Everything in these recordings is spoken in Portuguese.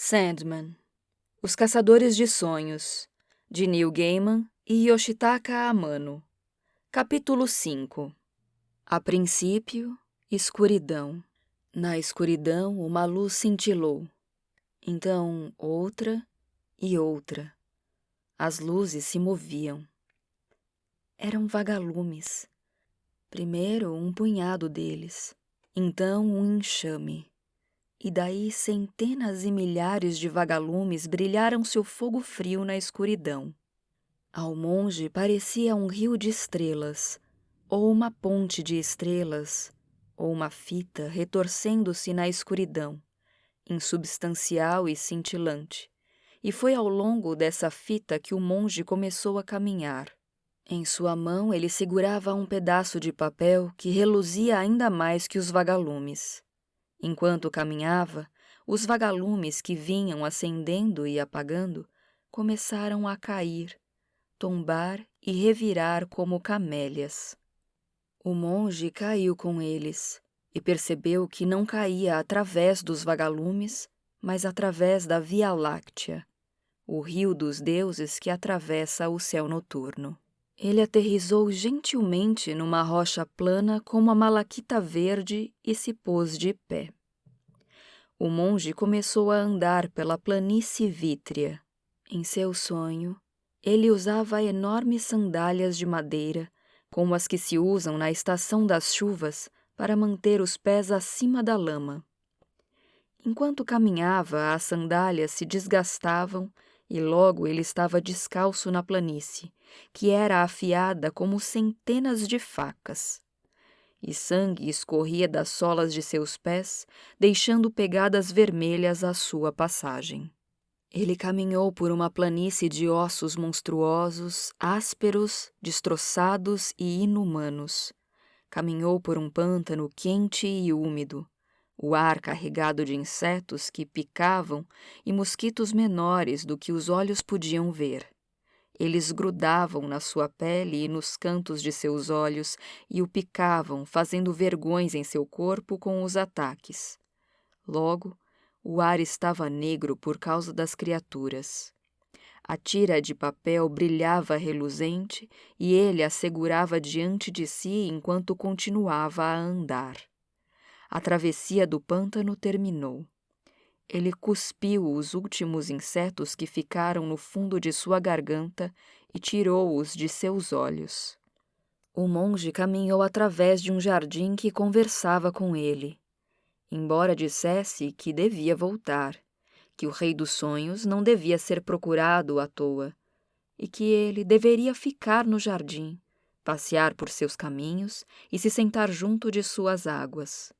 Sandman, Os Caçadores de Sonhos, de Neil Gaiman e Yoshitaka Amano. Capítulo 5. A princípio, escuridão. Na escuridão, uma luz cintilou. Então, outra e outra. As luzes se moviam. Eram vagalumes. Primeiro um punhado deles, então um enxame. E daí centenas e milhares de vagalumes brilharam seu fogo frio na escuridão. Ao monge parecia um rio de estrelas, ou uma ponte de estrelas, ou uma fita retorcendo-se na escuridão, insubstancial e cintilante. E foi ao longo dessa fita que o monge começou a caminhar. Em sua mão ele segurava um pedaço de papel que reluzia ainda mais que os vagalumes. Enquanto caminhava, os vagalumes que vinham acendendo e apagando começaram a cair, tombar e revirar como camélias. O monge caiu com eles e percebeu que não caía através dos vagalumes, mas através da Via Láctea, o rio dos deuses que atravessa o céu noturno. Ele aterrissou gentilmente numa rocha plana como a malaquita verde e se pôs de pé. O monge começou a andar pela planície vítrea. Em seu sonho, ele usava enormes sandálias de madeira, como as que se usam na estação das chuvas, para manter os pés acima da lama. Enquanto caminhava, as sandálias se desgastavam e logo ele estava descalço na planície, que era afiada como centenas de facas. E sangue escorria das solas de seus pés, deixando pegadas vermelhas à sua passagem. Ele caminhou por uma planície de ossos monstruosos, ásperos, destroçados e inumanos. Caminhou por um pântano quente e úmido, o ar carregado de insetos que picavam e mosquitos menores do que os olhos podiam ver. Eles grudavam na sua pele e nos cantos de seus olhos e o picavam, fazendo vergões em seu corpo com os ataques. Logo, o ar estava negro por causa das criaturas. A tira de papel brilhava reluzente e ele a segurava diante de si enquanto continuava a andar. A travessia do pântano terminou. Ele cuspiu os últimos insetos que ficaram no fundo de sua garganta e tirou-os de seus olhos. O monge caminhou através de um jardim que conversava com ele. Embora dissesse que devia voltar, que o rei dos sonhos não devia ser procurado à toa, e que ele deveria ficar no jardim, passear por seus caminhos e se sentar junto de suas águas.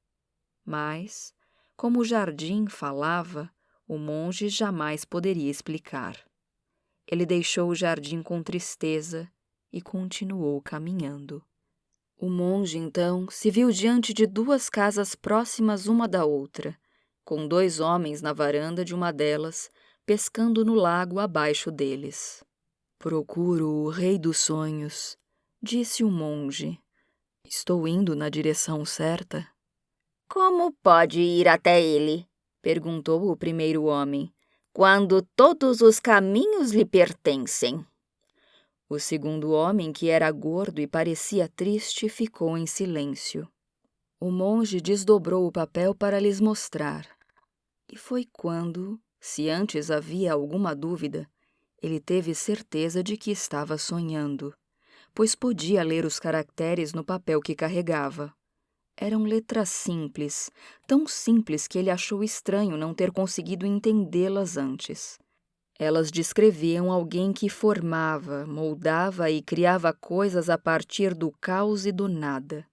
Mas, como o jardim falava, o monge jamais poderia explicar. Ele deixou o jardim com tristeza e continuou caminhando. O monge, então, se viu diante de duas casas próximas uma da outra, com dois homens na varanda de uma delas, pescando no lago abaixo deles. "Procuro o rei dos sonhos", disse o monge. "Estou indo na direção certa?" "Como pode ir até ele?" perguntou o primeiro homem. "Quando todos os caminhos lhe pertencem." O segundo homem, que era gordo e parecia triste, ficou em silêncio. O monge desdobrou o papel para lhes mostrar. E foi quando, se antes havia alguma dúvida, ele teve certeza de que estava sonhando, pois podia ler os caracteres no papel que carregava. Eram letras simples, tão simples que ele achou estranho não ter conseguido entendê-las antes. Elas descreviam alguém que formava, moldava e criava coisas a partir do caos e do nada,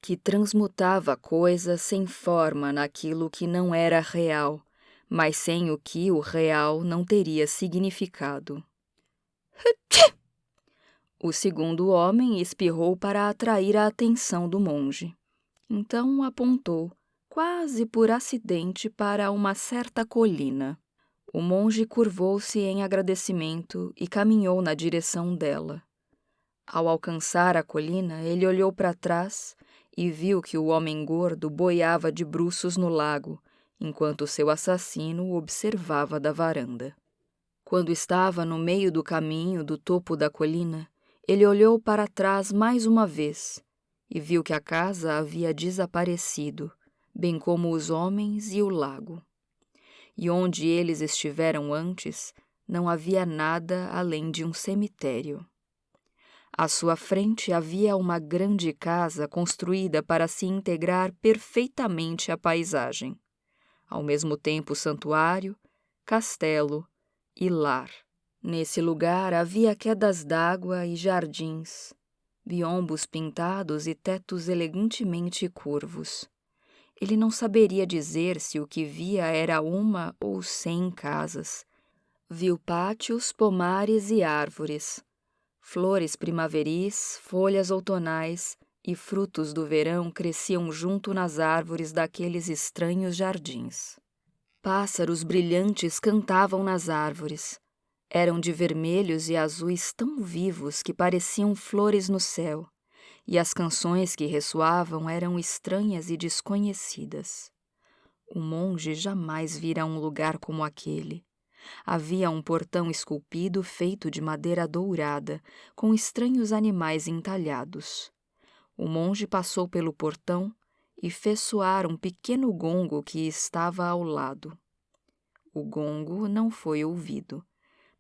que transmutava coisas sem forma naquilo que não era real, mas sem o que o real não teria significado. O segundo homem espirrou para atrair a atenção do monge. Então apontou, quase por acidente, para uma certa colina. O monge curvou-se em agradecimento e caminhou na direção dela. Ao alcançar a colina, ele olhou para trás e viu que o homem gordo boiava de bruços no lago, enquanto seu assassino o observava da varanda. Quando estava no meio do caminho do topo da colina, ele olhou para trás mais uma vez e viu que a casa havia desaparecido, bem como os homens e o lago. E onde eles estiveram antes, não havia nada além de um cemitério. À sua frente havia uma grande casa construída para se integrar perfeitamente à paisagem. Ao mesmo tempo santuário, castelo e lar. Nesse lugar havia quedas d'água e jardins, biombos pintados e tetos elegantemente curvos. Ele não saberia dizer se o que via era 1 ou 100 casas. Viu pátios, pomares e árvores, flores primaveris, folhas outonais e frutos do verão cresciam junto nas árvores daqueles estranhos jardins. Pássaros brilhantes cantavam nas árvores. Eram de vermelhos e azuis tão vivos que pareciam flores no céu, e as canções que ressoavam eram estranhas e desconhecidas. O monge jamais vira um lugar como aquele. Havia um portão esculpido feito de madeira dourada, com estranhos animais entalhados. O monge passou pelo portão e fez soar um pequeno gongo que estava ao lado. O gongo não foi ouvido,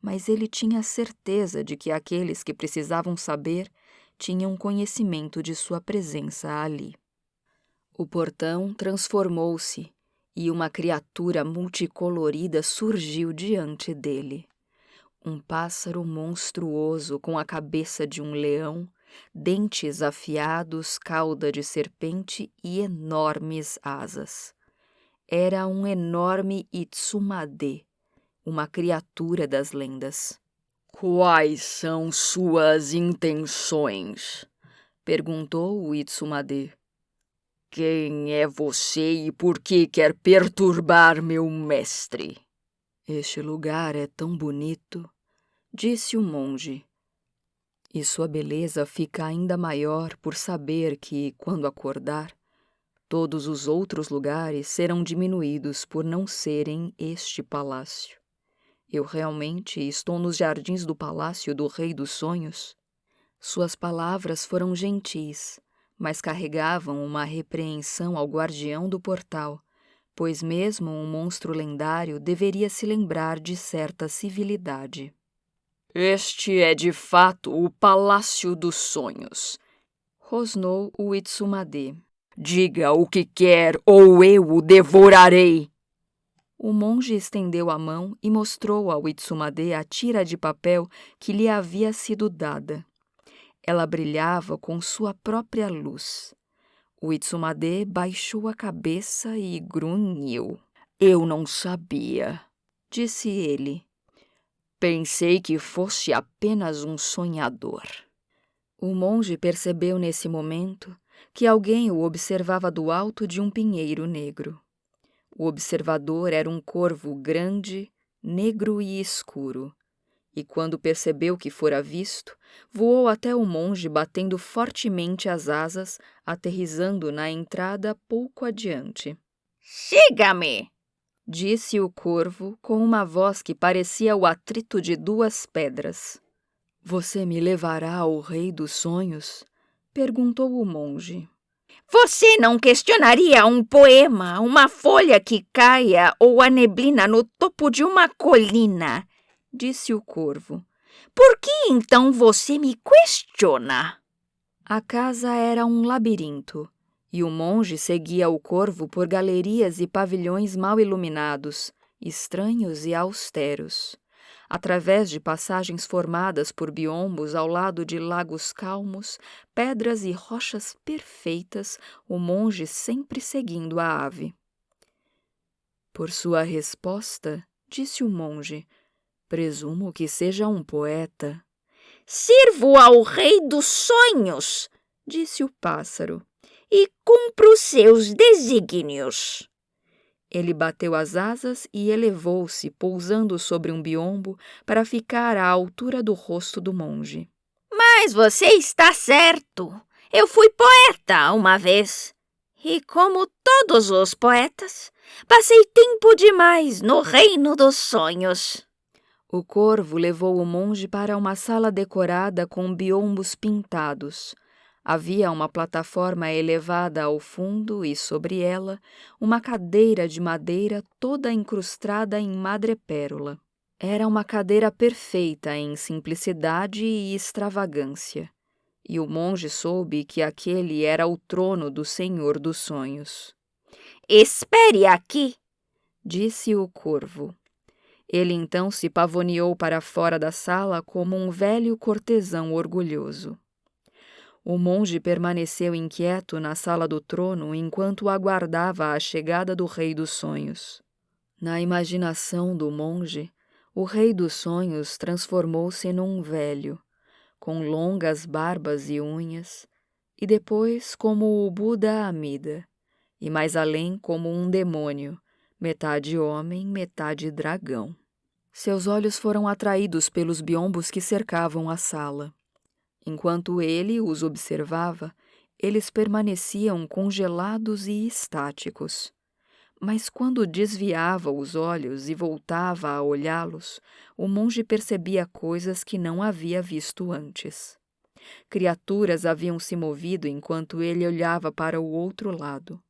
mas ele tinha certeza de que aqueles que precisavam saber tinham conhecimento de sua presença ali. O portão transformou-se e uma criatura multicolorida surgiu diante dele. Um pássaro monstruoso com a cabeça de um leão, dentes afiados, cauda de serpente e enormes asas. Era um enorme Itsumade, uma criatura das lendas. Quais são suas intenções? Perguntou o Itsumade. Quem é você e por que quer perturbar meu mestre? Este lugar é tão bonito, disse o monge. E sua beleza fica ainda maior por saber que, quando acordar, todos os outros lugares serão diminuídos por não serem este palácio. Eu realmente estou nos jardins do palácio do Rei dos Sonhos? Suas palavras foram gentis, mas carregavam uma repreensão ao guardião do portal, pois mesmo um monstro lendário deveria se lembrar de certa civilidade. Este é de fato o Palácio dos Sonhos, rosnou o Itsumade. Diga o que quer ou eu o devorarei. O monge estendeu a mão e mostrou ao Itsumade a tira de papel que lhe havia sido dada. Ela brilhava com sua própria luz. O Itsumade baixou a cabeça e grunhiu. Eu não sabia, disse ele. Pensei que fosse apenas um sonhador. O monge percebeu nesse momento que alguém o observava do alto de um pinheiro negro. O observador era um corvo grande, negro e escuro, e quando percebeu que fora visto, voou até o monge batendo fortemente as asas, aterrissando na entrada pouco adiante. Siga-me! Disse o corvo com uma voz que parecia o atrito de 2 pedras. Você me levará ao Rei dos Sonhos? Perguntou o monge. Você não questionaria um poema, uma folha que caia ou a neblina no topo de uma colina? Disse o corvo. Por que então você me questiona? A casa era um labirinto, e o monge seguia o corvo por galerias e pavilhões mal iluminados, estranhos e austeros. Através de passagens formadas por biombos ao lado de lagos calmos, pedras e rochas perfeitas, o monge sempre seguindo a ave. Por sua resposta, disse o monge, presumo que seja um poeta. Sirvo ao Rei dos Sonhos, disse o pássaro, e cumpro seus desígnios. Ele bateu as asas e elevou-se, pousando sobre um biombo para ficar à altura do rosto do monge. Mas você está certo. Eu fui poeta uma vez. E como todos os poetas, passei tempo demais no reino dos sonhos. O corvo levou o monge para uma sala decorada com biombos pintados. Havia uma plataforma elevada ao fundo e, sobre ela, uma cadeira de madeira toda incrustada em madrepérola. Era uma cadeira perfeita em simplicidade e extravagância, e o monge soube que aquele era o trono do Senhor dos Sonhos. Espere aqui, disse o corvo. Ele então se pavoneou para fora da sala como um velho cortesão orgulhoso. O monge permaneceu inquieto na sala do trono enquanto aguardava a chegada do Rei dos Sonhos. Na imaginação do monge, o Rei dos Sonhos transformou-se num velho, com longas barbas e unhas, e depois como o Buda Amida, e mais além como um demônio, metade homem, metade dragão. Seus olhos foram atraídos pelos biombos que cercavam a sala. Enquanto ele os observava, eles permaneciam congelados e estáticos. Mas quando desviava os olhos e voltava a olhá-los, o monge percebia coisas que não havia visto antes. Criaturas haviam se movido enquanto ele olhava para o outro lado.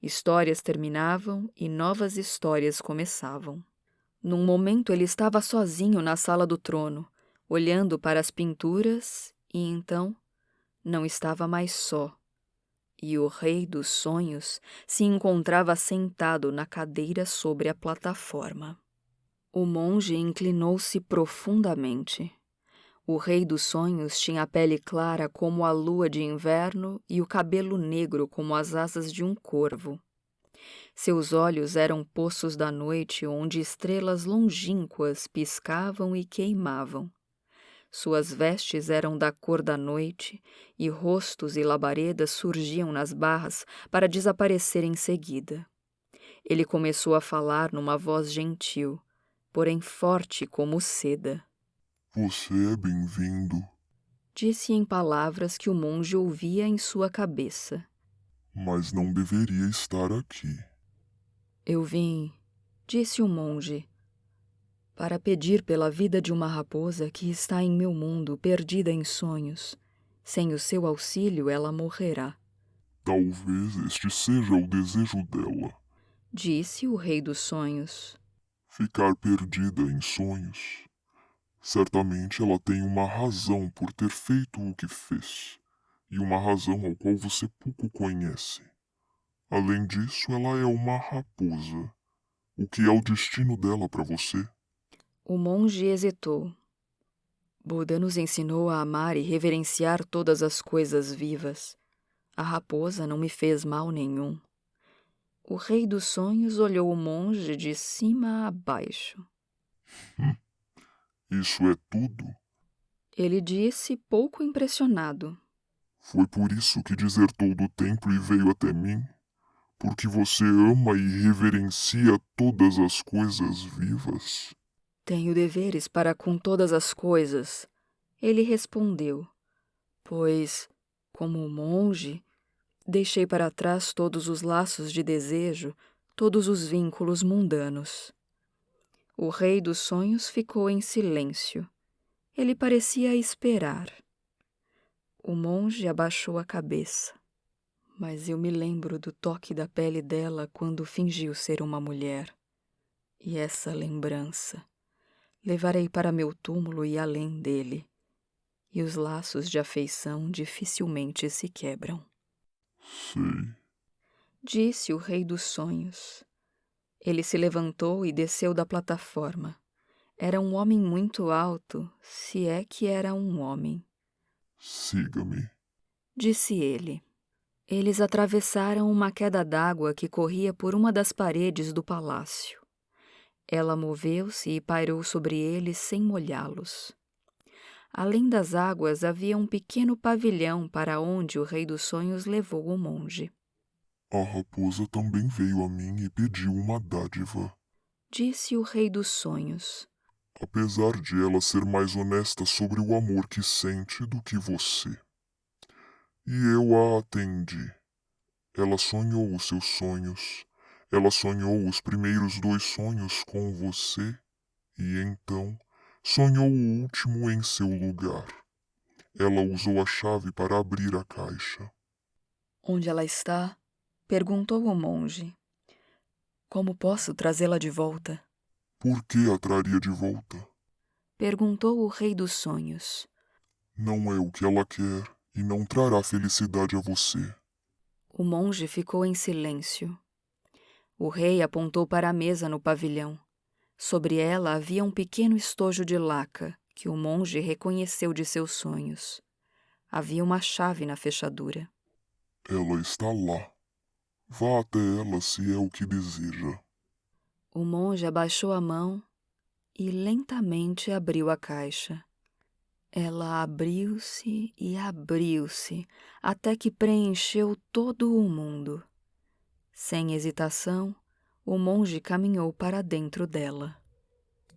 Histórias terminavam e novas histórias começavam. Num momento ele estava sozinho na sala do trono, olhando para as pinturas, e então não estava mais só. E o Rei dos Sonhos se encontrava sentado na cadeira sobre a plataforma. O monge inclinou-se profundamente. O Rei dos Sonhos tinha a pele clara como a lua de inverno e o cabelo negro como as asas de um corvo. Seus olhos eram poços da noite onde estrelas longínquas piscavam e queimavam. Suas vestes eram da cor da noite e rostos e labaredas surgiam nas barras para desaparecer em seguida. Ele começou a falar numa voz gentil, porém forte como seda. Você é bem-vindo, Disse em palavras que o monge ouvia em sua cabeça. mas não deveria estar aqui. Eu vim, disse o monge, para pedir pela vida de uma raposa que está em meu mundo perdida em sonhos. Sem o seu auxílio, ela morrerá. Talvez este seja o desejo dela, Disse o Rei dos Sonhos. ficar perdida em sonhos. Certamente ela tem uma razão por ter feito o que fez, e uma razão ao qual você pouco conhece. Além disso, ela é uma raposa. O que é o destino dela para você? O monge hesitou. Buda nos ensinou a amar e reverenciar todas as coisas vivas. A raposa não me fez mal nenhum. O Rei dos Sonhos olhou o monge de cima a baixo. Isso é tudo? Ele disse, pouco impressionado. Foi por isso que desertou do templo e veio até mim? Porque você ama e reverencia todas as coisas vivas? Tenho deveres para com todas as coisas, ele respondeu, pois, como monge, deixei para trás todos os laços de desejo, todos os vínculos mundanos. O Rei dos Sonhos ficou em silêncio. Ele parecia esperar. O monge abaixou a cabeça. Mas eu me lembro do toque da pele dela quando fingiu ser uma mulher. E essa lembrança levarei para meu túmulo e além dele. E os laços de afeição dificilmente se quebram. Sei. Disse o Rei dos Sonhos. Ele se levantou e desceu da plataforma. Era um homem muito alto, se é que era um homem. Siga-me. Disse ele. Eles atravessaram uma queda d'água que corria por uma das paredes do palácio. Ela moveu-se e pairou sobre eles sem molhá-los. Além das águas havia um pequeno pavilhão para onde o Rei dos Sonhos levou o monge. A raposa também veio a mim e pediu uma dádiva. Disse o Rei dos Sonhos. Apesar de ela ser mais honesta sobre o amor que sente do que você. E eu a atendi. Ela sonhou os seus sonhos. Ela sonhou os primeiros 2 sonhos com você e então sonhou o último em seu lugar. Ela usou a chave para abrir a caixa. Onde ela está? Perguntou o monge. Como posso trazê-la de volta? Por que a traria de volta? Perguntou o rei dos sonhos. Não é o que ela quer e não trará felicidade a você. O monge ficou em silêncio. O rei apontou para a mesa no pavilhão. Sobre ela havia um pequeno estojo de laca que o monge reconheceu de seus sonhos. Havia uma chave na fechadura. Ela está lá. Vá até ela se é o que deseja. O monge abaixou a mão e lentamente abriu a caixa. Ela abriu-se e abriu-se até que preencheu todo o mundo. Sem hesitação, o monge caminhou para dentro dela.